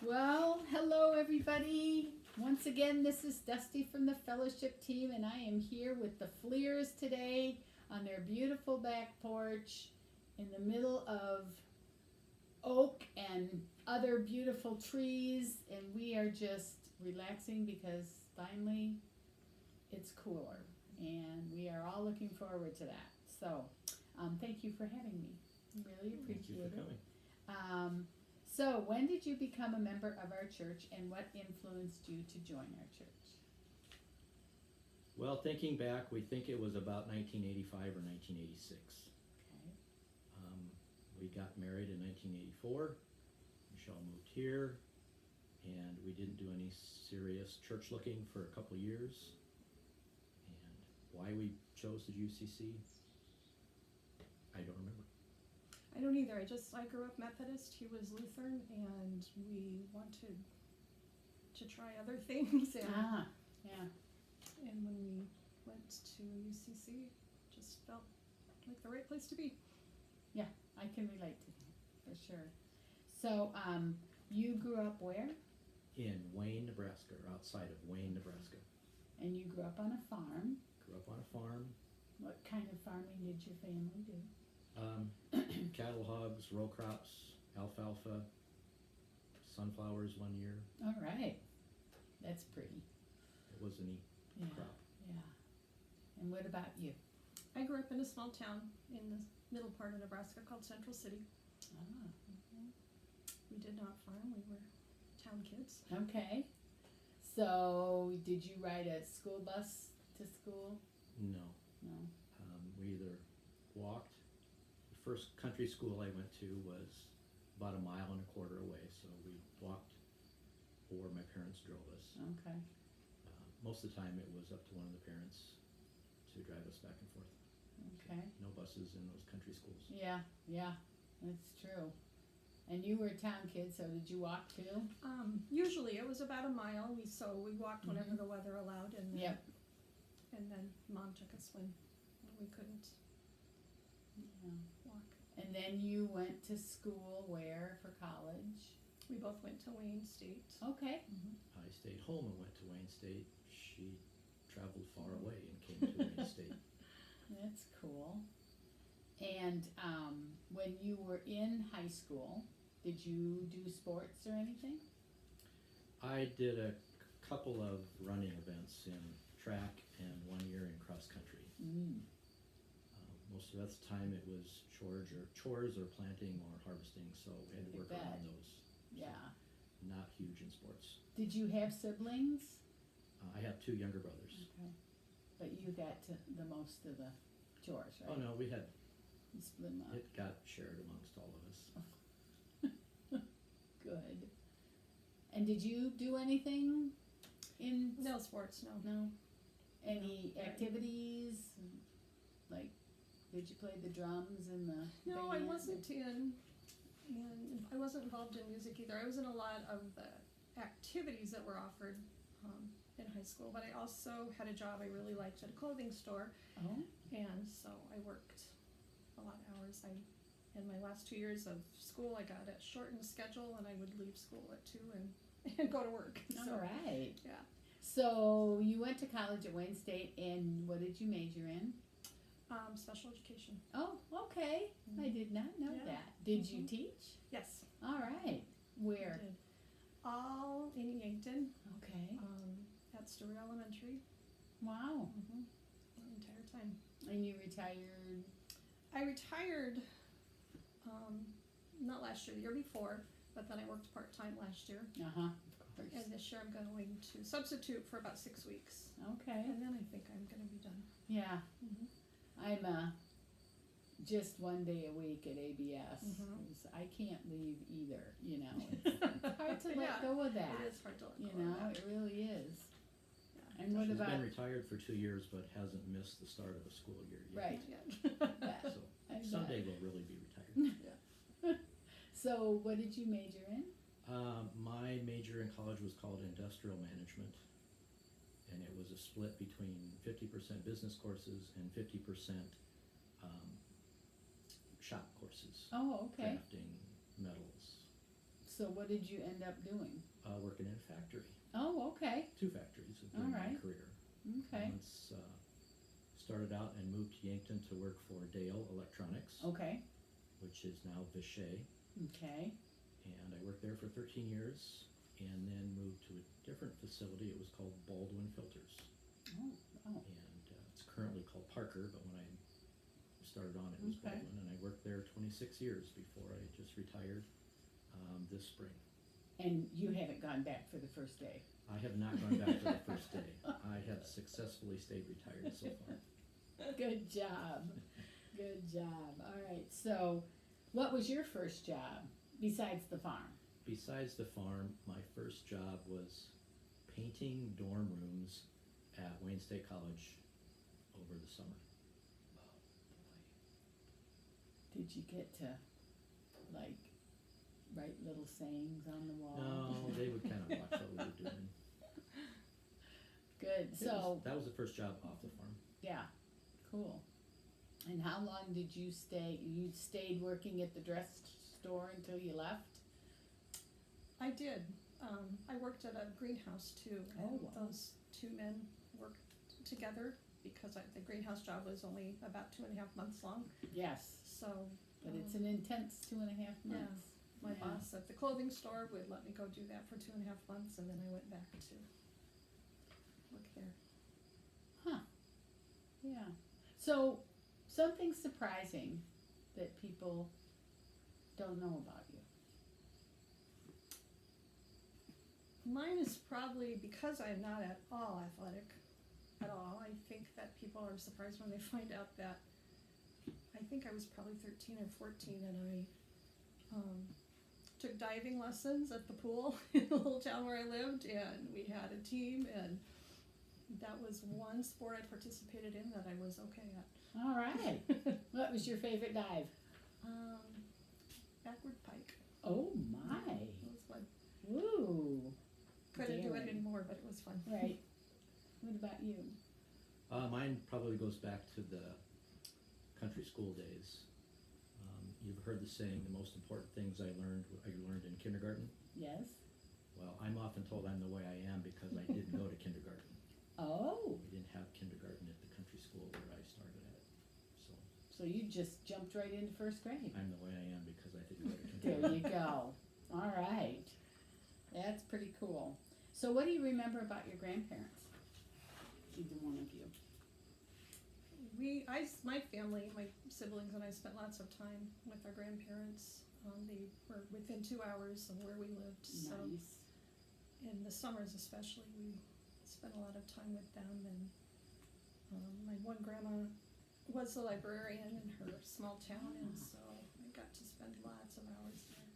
Well, hello everybody. Once again, this is Dusty from the fellowship team, and I am here with the Fleers today on their beautiful back porch in the middle of oak and other beautiful trees, and we are just relaxing because finally it's cooler, and we are all looking forward to that. So, thank you for having me. Really Thank you appreciate for it. coming. So, when did you become a member of our church, and what influenced you to join our church? Well, thinking back, we think it was about 1985 or 1986. Okay. We got married in 1984. Michele moved here, and we didn't do any serious church looking for a couple years. And why we chose the UCC, I don't remember. I don't either. I grew up Methodist. He was Lutheran, and we wanted to try other things. And, Yeah. and when we went to UCC, just felt like the right place to be. I can relate to that for sure. So, you grew up where? In Wayne, Nebraska, or outside of Wayne, Nebraska. And you grew up on a farm. Grew up on a farm. What kind of farming did your family do? Cattle, hogs, row crops, alfalfa, sunflowers one year. All right. That's pretty. It was a neat Yeah. crop. Yeah. And what about you? I grew up in a small town in the middle part of Nebraska called Central City. Ah, We did not farm. We were town kids. okay. So, did you ride a school bus to school? No. No. We either walked. The first country school I went to was about 1.25 miles away, so we walked, or my parents drove us. Okay. Most of the time, it was up to one of the parents to drive us back and forth. Okay. No buses in those country schools. Yeah, that's true. And you were a town kid, so did you walk too? Usually it was about a mile. We walked whenever Mhm. the weather allowed, and then, Yep. and then Mom took us when we couldn't Yeah. walk. And then you went to school where for college? We both went to Wayne State. Okay. I stayed home and went to Wayne State. She traveled far away and came to Wayne State. That's cool. And when you were in high school, did you do sports or anything? I did a couple of running events in track and 1 year in cross country. Most of the time it was chores or planting or harvesting, so we had to I work bet. around those. Yeah. Not huge in sports. Did you have siblings? I have 2 younger brothers. Okay. But you got to the most of the chores, right? Oh no, we had, You split them up. it got shared amongst all of us. Good. And did you do anything in? No sports, no. No. Any No. activities? Like, did you play the drums and the No, I band? wasn't and I wasn't involved in music either. I was in a lot of the activities that were offered in high school, but I also had a job I really liked at a clothing store, Oh, and so I worked a lot of hours. In my last 2 years of school, I got a shortened schedule, and I would leave school at 2 and go to work. So, all right. yeah. So you went to college at Wayne State, and what did you major in? Special education. Oh, okay. I did not know Yeah. that. Did you Mhm. teach? Yes. All right. I Where? did. All in Yankton, Okay. at Stewart Elementary, Wow. the entire time. And you retired? I retired, not last year, the year before, but then I worked part-time last year. Of course. And this year I'm going to substitute for about 6 weeks. Okay. And then I think I'm gonna be done. Yeah. Mhm. I'm just 1 day a week at ABS. Mhm. 'Cause I can't leave either, you know. It's hard to let Yeah, go of that. It is hard to let go You of know, that. it really is. Yeah. And what She's about been retired for 2 years, but hasn't missed the start of a school year yet. right? Not yet. Yeah. So I bet. someday we'll really be retired. So what did you major in? My major in college was called industrial management, and it was a split between 50% business courses and 50% shop courses. Oh, okay. Crafting, metals. So what did you end up doing? Working in a factory, Oh, okay, 2 factories during my Alright. career. okay, Once started out and moved to Yankton to work for Dale Electronics, okay, which is now Vishay, okay, and I worked there for 13 years, and then moved to a different facility. It was called Baldwin Filters, oh, and it's currently called Parker, but when I started on it was Okay. Baldwin, and I worked there 26 years before I just retired this spring. and you haven't gone back for the first day? I have not gone back for the first day. I have successfully stayed retired so far. Good job, good job, alright, so what was your first job besides the farm? Besides the farm, my first job was painting dorm rooms at Wayne State College over the summer. Did you get to, like, write little sayings on the wall? No, they would kind of watch what we were doing. Good, so, That was the first job off the farm. yeah, cool. And how long did you stay, you stayed working at the dress store until you left? I did. I worked at a greenhouse too, and Oh, wow. those 2 men worked together because the greenhouse job was only about 2.5 months long. Yes, So but it's an intense 2.5 Yeah. months. my Yeah. boss at the clothing store would let me go do that for 2.5 months, and then I went back to work there. Yeah, so, something surprising that people don't know about you. Mine is probably because I'm not at all athletic at all. I think that people are surprised when they find out that I think I was probably 13 or 14, and I took diving lessons at the pool in the little town where I lived, and we had a team, and that was one sport I participated in that I was okay at. Alright, what was your favorite dive? Backward pike. Oh my, It was fun. woo, Couldn't do it Daring. anymore, but it was fun. right, what about you? Mine probably goes back to the country school days. You've heard the saying, the most important things I learned in kindergarten. Yes? Well, I'm often told I'm the way I am because I didn't go to kindergarten. Oh, We didn't have kindergarten at the country school where I started at. So so you just jumped right into first grade? I'm the way I am because I didn't go to There kindergarten. you go, alright, that's pretty cool. So what do you remember about your grandparents? Either one of you. My family, my siblings and I spent lots of time with our grandparents. They were within 2 hours of where we lived, so Nice, in the summers especially, we spent a lot of time with them. And my one grandma was a librarian in her small town, and so I got to spend lots of hours there.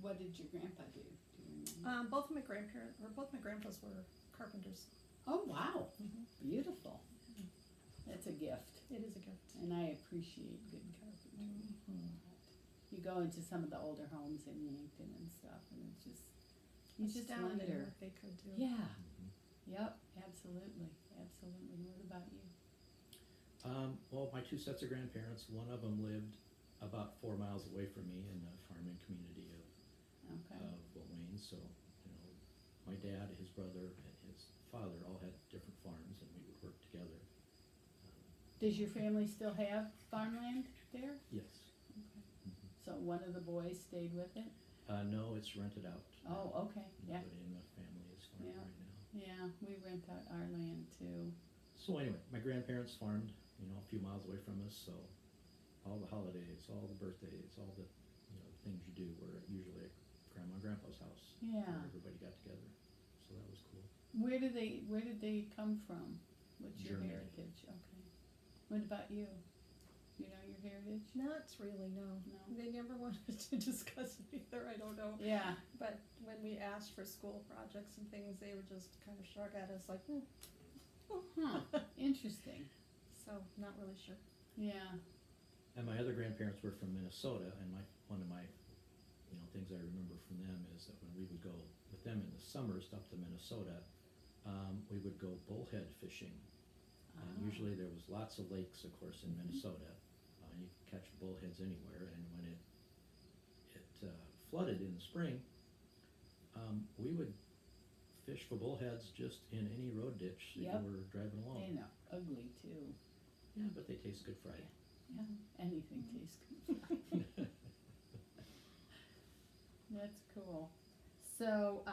what did your grandpa do you remember? Both my grandpas were carpenters. Oh, wow, Mhm. beautiful, that's a gift. It is a gift. And I appreciate good carpentry. Mhm. You go into some of the older homes in Yankton and stuff, and it's just, you just Astounding wonder. what they could do. Yeah, Mhm. yep, absolutely, absolutely. What about you? Well, my 2 sets of grandparents, one of them lived about 4 miles away from me in the farming community Okay, of Wayne. So, my dad, his brother, and his father all had different farms, and we would work together. does your family still have farmland there? Yes. Okay. Mhm. So one of the boys stayed with it? No, it's rented out. Oh, okay, yeah, Nobody in the family is farming Yeah. right now. yeah, we rent out our land too. So anyway, my grandparents farmed, a few miles away from us, so all the holidays, all the birthdays, all the, things you do were usually at grandma and grandpa's house. Yeah, Where everybody got together, so that was cool. where did they come from? What's your Germany. heritage? Okay. What about you? You know your heritage? Not really, no. No? They never wanted to discuss it either, I don't know. Yeah, But when we asked for school projects and things, they would just kind of shrug at us like, huh, interesting, so not really sure. yeah, And my other grandparents were from Minnesota, and one of my, things I remember from them is that when we would go with them in the summers up to Minnesota, we would go bullhead fishing. And Ah. usually there was lots of lakes, of course, in Minnesota. You could catch bullheads anywhere, and when it flooded in the spring, we would fish for bullheads just in any road ditch that Yep. you were driving along. And ugly too. Yeah, but they taste good fried. Yeah, anything tastes good. That's cool. So,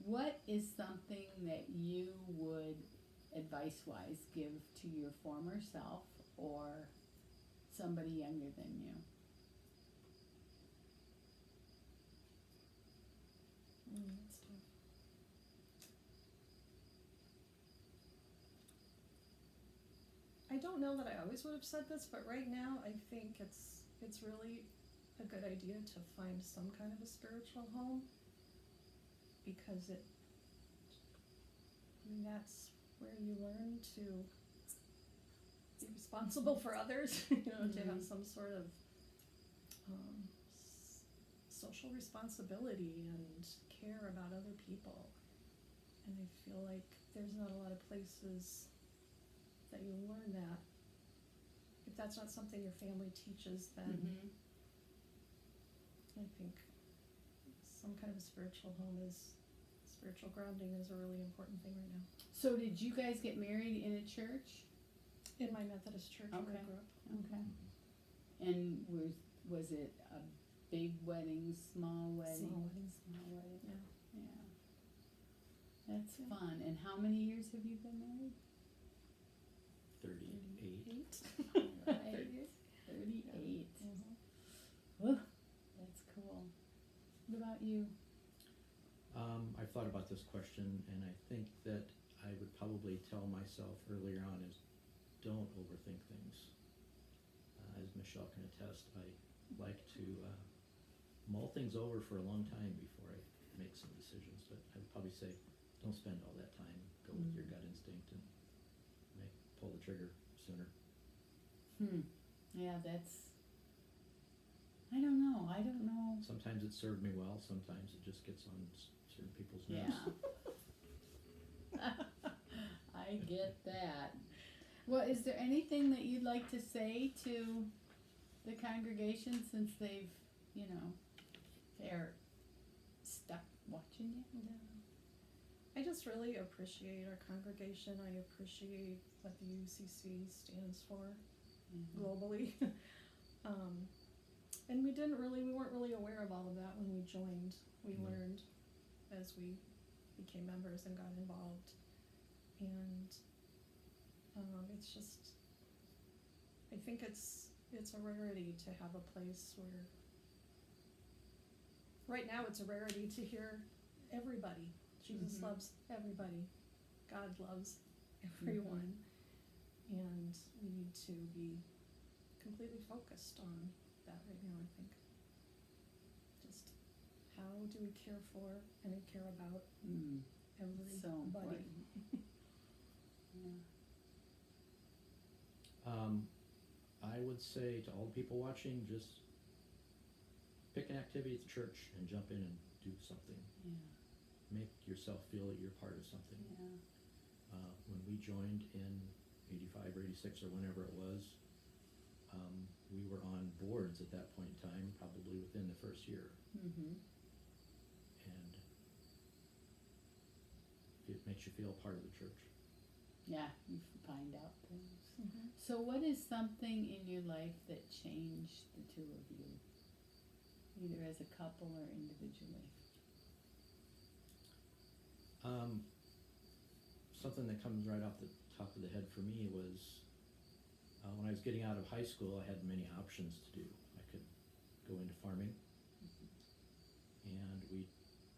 what is something that you would advice-wise give to your former self or somebody younger than you? That's tough. I don't know that I always would have said this, but right now I think it's really a good idea to find some kind of a spiritual home, because that's where you learn to be responsible for others, to have some sort of social responsibility and care about other people. And I feel like there's not a lot of places that you learn that. If that's not something your family teaches, then Mm-hmm. I think some kind of a spiritual grounding is a really important thing right now. So did you guys get married in a church? In my Methodist church where Okay. I grew up. Okay. And was it a big wedding, small wedding? Small wedding. Small wedding. Yeah. Yeah. That's Yeah. fun. And how many years have you been married? 38. 38. 30 years. 38. Mhm. Whew, that's cool. What about you? I've thought about this question, and I think that I would probably tell myself earlier on is don't overthink things. As Michele can attest, I like to mull things over for a long time before I make some decisions, but I would probably say don't spend all that time. Go with your gut instinct and pull the trigger sooner. Yeah, I don't know. Sometimes it served me well, sometimes it just gets on certain people's nerves. Yeah. I get that. Well, is there anything that you'd like to say to the congregation since they've, they're stuck watching you? I just really appreciate our congregation. I appreciate what the UCC stands for globally. And we weren't really aware of all of that when we joined. We learned as we became members and got involved. And it's just, I think it's a rarity to have a place where, right now it's a rarity to hear everybody. Jesus loves everybody. God loves everyone. And we need to be completely focused on that right now, I think. Just how do we care for and care about everybody? So important. Yeah. I would say to all the people watching, just pick an activity at the church and jump in and do something. Yeah. Make yourself feel that you're part of something. Yeah. When we joined in 85 or 86 or whenever it was, we were on boards at that point in time, probably within the first year. Mm-hmm. And it makes you feel part of the church. Yeah, you find out things. Mm-hmm. So what is something in your life that changed the two of you, either as a couple or individually? Something that comes right off the top of the head for me was when I was getting out of high school, I had many options to do. I could go into farming, and we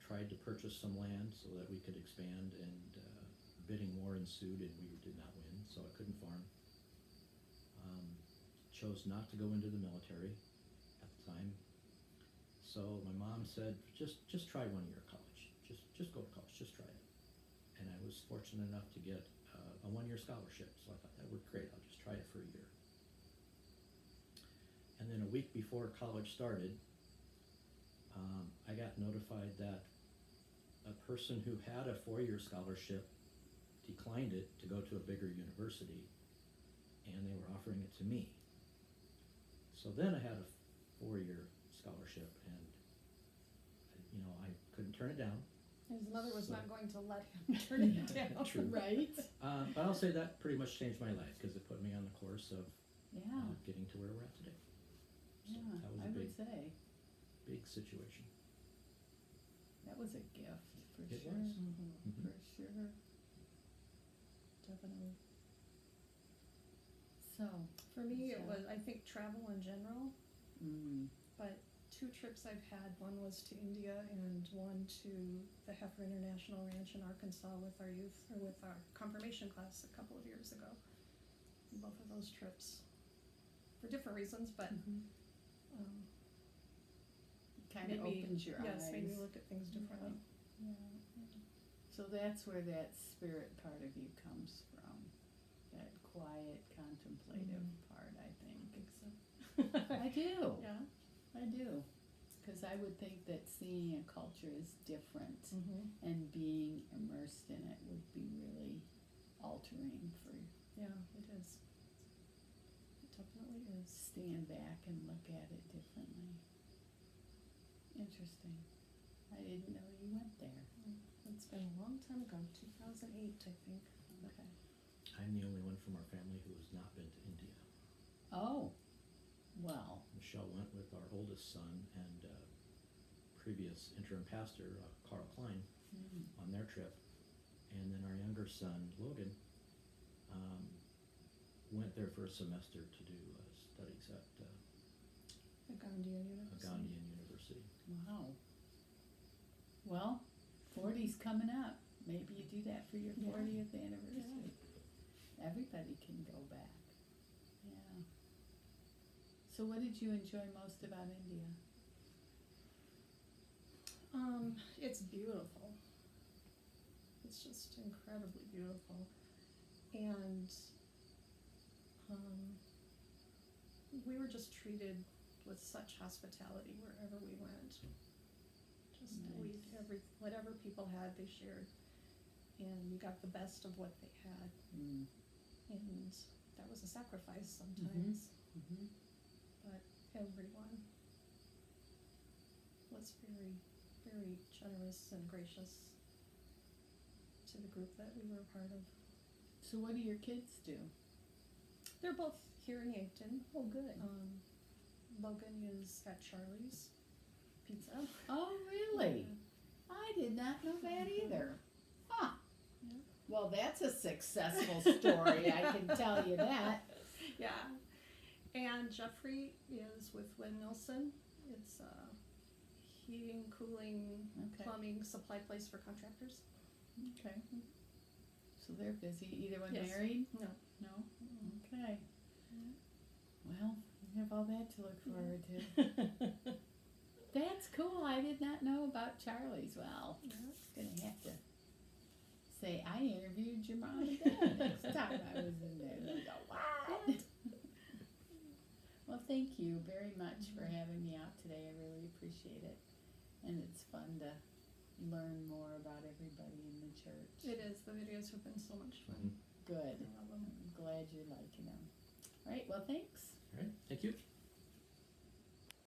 tried to purchase some land so that we could expand, and bidding war ensued and we did not win, so I couldn't farm. Chose not to go into the military at the time, so my mom said, just try 1 year of college, just go to college, just try it. And I was fortunate enough to get a 1-year scholarship, so I thought that worked great, I'll just try it for a year. And then a week before college started, I got notified that a person who had a 4-year scholarship declined it to go to a bigger university, and they were offering it to me. So then I had a 4-year scholarship, and I couldn't turn it down. His mother was So- not going to let him turn it down. True. Right? But I'll say that pretty much changed my life because it put me on the course of Yeah, getting to where we're at today. So yeah, that was I a would say, big situation. that was a gift, for It sure. was. Mhm. For sure. Definitely. So, For me, it So- was, I think, travel in general, mm, but 2 trips I've had, one was to India and one to the Heifer International Ranch in Arkansas with our youth, or with our confirmation class a couple of years ago. Both of those trips, for different reasons, but um, kind of made me, opens your yes, eyes. made me look at things differently. Yeah, yeah. So that's where that spirit part of you comes from, that quiet, contemplative part, I I think. think so. I do, Yeah. I do. Because I would think that seeing a culture is different Mm-hmm. and being immersed in it would be really altering for Yeah, it is. It definitely is. stand back and look at it differently. Interesting. I didn't know you went there. It's been a long time ago, 2008, I think. Okay. I'm the only one from our family who has not been to India. Oh, well, Michele went with our oldest son and previous interim pastor, Carl Klein, on their trip. And then our younger son, Logan, went there for a semester to do studies at The Gandhian University. Gandhian University. wow. Well, 40's coming up. Maybe you do that for your Yeah. 40th anniversary. Everybody can go back. Yeah. So what did you enjoy most about India? It's beautiful. It's just incredibly beautiful. And we were just treated with such hospitality wherever we went. Just whatever people had, they shared. And we got the best of what they had. Mm. And that was a sacrifice sometimes. Mm-hmm. But everyone was very, very generous and gracious to the group that we were a part of. So what do your kids do? They're both here in Yankton. Oh, good. Logan is at Charlie's Pizza. Oh, really? I did not know that either. Huh. Yeah. Well, that's a successful story, I can tell you that. Yeah. And Jeffrey is with Wynn Nilsson. It's a heating, cooling, Okay. plumbing supply place for contractors. Okay. So they're busy. Either one Yes. married? No. No? Okay. Well, you have all that to look forward to. That's cool. I did not know about Charlie's. Well, Yeah. gonna have to say I interviewed your mom and dad next time I was in there. They go, what? Well, thank you very much for having me out today. I really appreciate it. And it's fun to learn more about everybody in the church. It is. The videos have been so much fun. Good. I love them. I'm glad you're liking them. All right, well, thanks. All right, thank you.